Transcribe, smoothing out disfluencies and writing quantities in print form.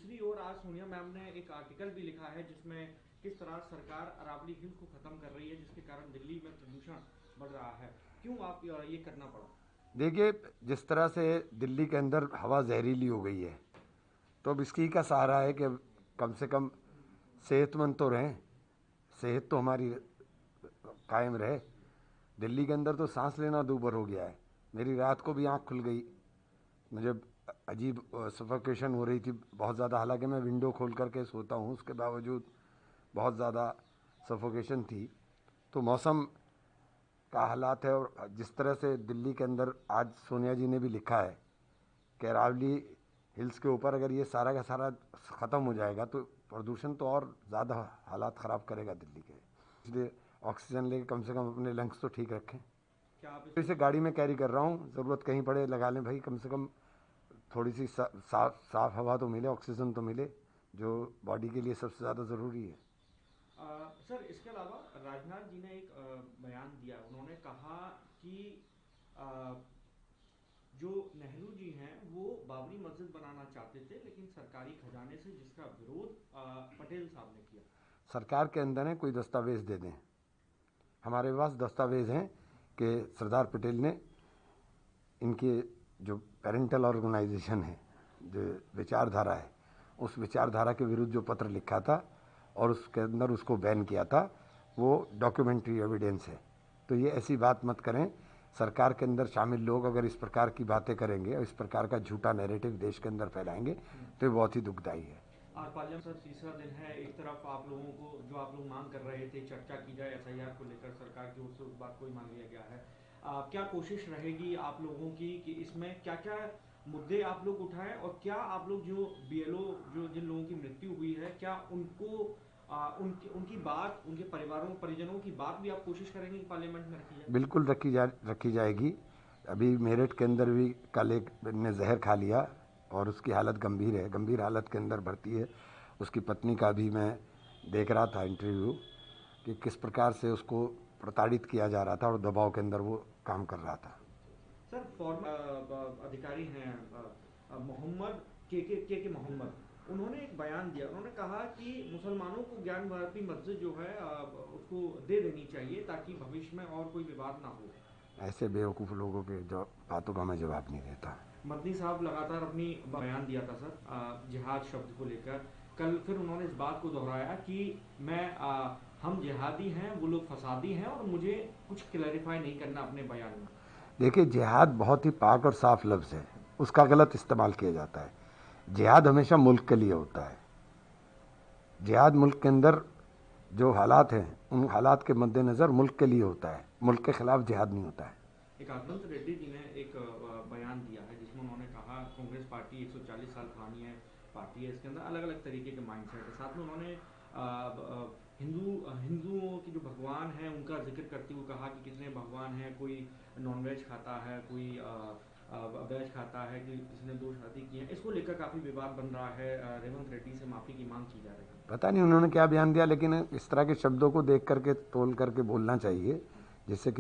दूसरी ओर आज सोनिया मैम ने एक आर्टिकल भी लिखा है जिसमें किस तरह सरकार अरावली हिल्स को खत्म कर रही है, जिसके कारण दिल्ली में प्रदूषण बढ़ रहा है। क्यों आप ये करना पड़ा? देखिए, जिस तरह से दिल्ली के अंदर हवा जहरीली हो गई है, तो अब इसकी का सहारा है कि कम से कम सेहतमंद तो रहें, सेहत तो हमारी कायम रहे। दिल्ली के अंदर तो सांस लेना दूभर हो गया है। मेरी रात को भी आँख खुल गई, मुझे अजीब सफोकेशन हो रही थी बहुत ज़्यादा। हालांकि मैं विंडो खोल करके सोता हूँ, उसके बावजूद बहुत ज़्यादा सफोकेशन थी। तो मौसम का हालात है। और जिस तरह से दिल्ली के अंदर आज सोनिया जी ने भी लिखा है कि अरावली हिल्स के ऊपर अगर ये सारा का सारा ख़त्म हो जाएगा तो प्रदूषण तो और ज़्यादा हालात ख़राब करेगा दिल्ली के। इसलिए ऑक्सीजन लेके कम से कम अपने लंग्स तो ठीक रखें। क्या आप इसे गाड़ी में कैरी कर रहा हूँ, ज़रूरत कहीं पड़े लगा लें भाई, कम से कम थोड़ी सी साफ हवा तो मिले, ऑक्सीजन तो मिले, जो बॉडी के लिए सबसे ज़्यादा ज़रूरी है। सर, इसके अलावा राजनाथ जी ने एक बयान दिया। उन्होंने कहा कि जो नेहरू जी हैं वो बाबरी मस्जिद बनाना चाहते थे, लेकिन सरकारी खजाने से, जिसका विरोध पटेल साहब ने किया। सरकार के अंदर है, कोई दस्तावेज दे दें। हमारे पास दस्तावेज हैं कि सरदार पटेल ने इनके जो पेरेंटल ऑर्गेनाइजेशन है, जो विचारधारा है, उस विचारधारा के विरुद्ध जो पत्र लिखा था और उसके अंदर उसको बैन किया था, वो डॉक्यूमेंट्री एविडेंस है। तो ये ऐसी बात मत करें। सरकार के अंदर शामिल लोग अगर इस प्रकार की बातें करेंगे और इस प्रकार का झूठा नैरेटिव देश के अंदर फैलाएंगे तो ये बहुत ही दुखदायी है। आज पार्लियामेंट सर तीसरा दिन है। एक तरफ आप लोगों को, जो आप लोग मांग कर रहे थे, चर्चा की जाए एसआईआर को लेकर, सरकार की ओर से उस बात को ही मान लिया गया है। क्या कोशिश रहेगी आप लोगों की कि इसमें क्या क्या मुद्दे आप लोग उठाएं, और क्या आप लोग जो बीएलओ, जो जिन लोगों की मृत्यु हुई है, क्या उनको उनकी बात, उनके परिजनों की बात भी आप कोशिश करेंगे कि पार्लियामेंट में रखी जाए? बिल्कुल रखी जाएगी। अभी मेरठ के अंदर भी कल एक ने जहर खा लिया और उसकी हालत गंभीर है, गंभीर हालत के अंदर भर्ती है। उसकी पत्नी का भी मैं देख रहा था इंटरव्यू कि किस प्रकार से उसको प्रताड़ित किया जा रहा था और दबाव के अंदर वो काम कर रहा था। सर, फॉर्मर अधिकारी हैं मोहम्मद के मोहम्मद, उन्होंने एक बयान दिया। उन्होंने कहा कि मुसलमानों को ज्ञान भारती मस्जिद जो है उसको दे देनी चाहिए ताकि भविष्य में और कोई विवाद ना हो। ऐसे बेवकूफ़ लोगों के जो बातों का मैं जवाब नहीं देता। मदनी साहब लगातार अपनी बयान दिया था सर जिहाद शब्द को लेकर। कल फिर उन्होंने इस बात को दोहराया कि हम जिहादी हैं, वो लोग फसादी हैं, और मुझे कुछ क्लैरिफाई नहीं करना अपने बयान में। देखिए, जिहाद बहुत ही पाक और साफ लफ्ज़ है, उसका गलत इस्तेमाल किया जाता है। जिहाद हमेशा मुल्क के लिए होता है। जिहाद मुल्क के अंदर जो हालात हैं, उन हालात के मद्देनज़र मुल्क के लिए होता है, मुल्क के खिलाफ जिहाद नहीं होता है। एक आनंद रेड्डी जी ने एक बयान दिया है जिसमें उन्होंने कहा कांग्रेस पार्टी 140 साल पुरानी है पार्टी है, इसके अंदर अलग अलग तरीके के माइंडसेट है। साथ में उन्होंने हिंदुओं की जो भगवान हैं उनका जिक्र करते हुए कहा कि कितने भगवान हैं, कोई नॉनवेज खाता है, कोई वेज खाता है, कि किसी ने 2 शादी की है। इसको लेकर काफ़ी विवाद बन रहा है। रेवंत रेड्डी से माफ़ी की मांग की जा रही है। पता नहीं उन्होंने क्या बयान दिया, लेकिन इस तरह के शब्दों को देख करके तोल करके बोलना चाहिए जिससे किसी